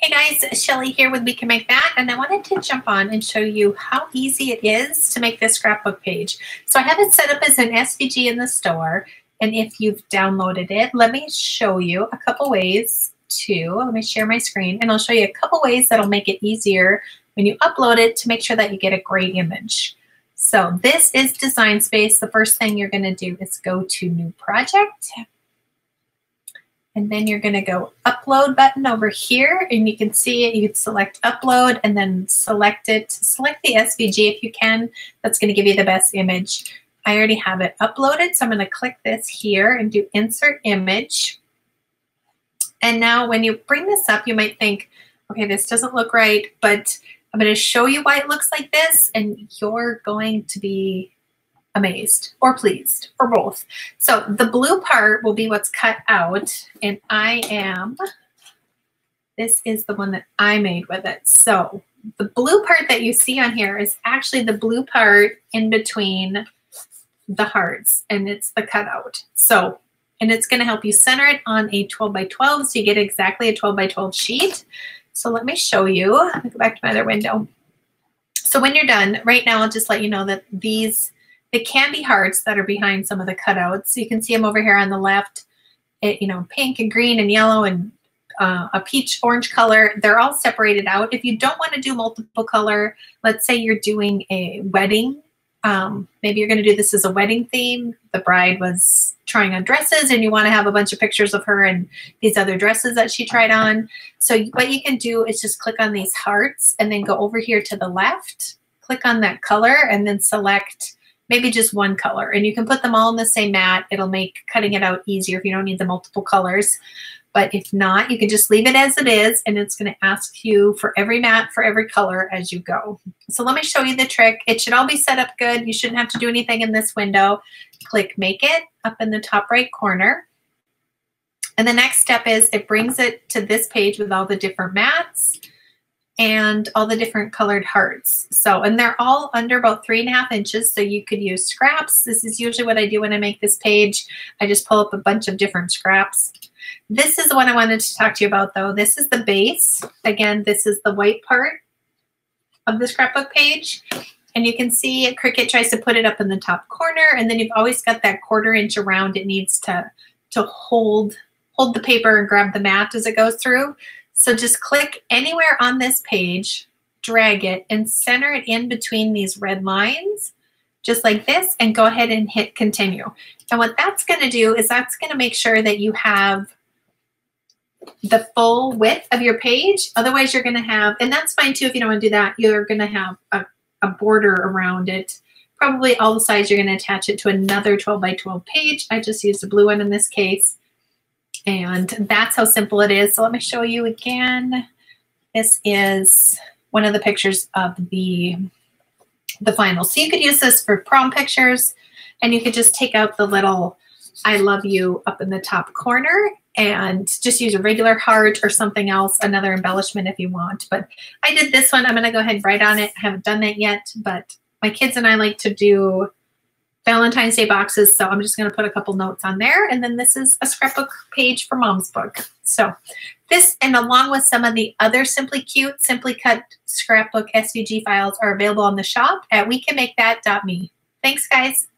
Hey guys, Shelly here with We Can Make That, and I wanted to jump on and show you how easy it is to make this scrapbook page. So I have it set up as an SVG in the store, and if you've downloaded it, let me show you a couple ways let me share my screen, and I'll show you a couple ways that'll make it easier when you upload it to make sure that you get a great image. So this is Design Space. The first thing you're going to do is go to New Project. And then you're going to go Upload button over here, and you can see it. You can select Upload and then select it. Select the SVG if you can. That's going to give you the best image. I already have it uploaded, so I'm going to click this here and do Insert Image. And now when you bring this up, you might think, okay, this doesn't look right, but I'm going to show you why it looks like this, and you're going to be amazed or pleased or both. So the blue part will be what's cut out, and this is the one that I made with it. So the blue part that you see on here is actually the blue part in between the hearts, and it's the cutout. So, and it's going to help you center it on a 12 by 12 so you get exactly a 12 by 12 sheet. So let me show you. Let me go back to my other window. So when you're done, right now I'll just let you know that the candy hearts that are behind some of the cutouts, you can see them over here on the left, pink and green and yellow and a peach orange color. They're all separated out. If you don't want to do multiple color, let's say you're doing a wedding, maybe you're going to do this as a wedding theme. The bride was trying on dresses and you want to have a bunch of pictures of her and these other dresses that she tried on. So what you can do is just click on these hearts and then go over here to the left, click on that color, and then select maybe just one color, and you can put them all in the same mat. It'll make cutting it out easier if you don't need the multiple colors. But if not, you can just leave it as it is, and it's going to ask you for every mat, for every color as you go. So let me show you the trick. It should all be set up good. You shouldn't have to do anything in this window. Click Make It up in the top right corner. And the next step is it brings it to this page with all the different mats and all the different colored hearts. So, and they're all under about 3.5 inches, so you could use scraps. This is usually what I do when I make this page. I just pull up a bunch of different scraps. This is the one I wanted to talk to you about though. This is the base. Again, this is the white part of the scrapbook page. And you can see Cricut tries to put it up in the top corner, and then you've always got that 1/4 inch around it needs to hold the paper and grab the mat as it goes through. So just click anywhere on this page, drag it, and center it in between these red lines, just like this, and go ahead and hit continue. And what that's going to do is that's going to make sure that you have the full width of your page. Otherwise you're going to have, and that's fine too if you don't want to do that, you're going to have a border around it. Probably all the sides you're going to attach it to another 12 by 12 page. I just used a blue one in this case. And that's how simple it is. So let me show you again. This is one of the pictures of the final. So you could use this for prom pictures, and you could just take out the little I love you up in the top corner and just use a regular heart or something else, another embellishment if you want. But I did this one. I'm going to go ahead and write on it. I haven't done that yet, but my kids and I like to do Valentine's Day boxes, so I'm just going to put a couple notes on there. And then this is a scrapbook page for Mom's book. So this, and along with some of the other Simply Cute, Simply Cut scrapbook SVG files, are available on the shop at wecanmakethat.me. Thanks, guys.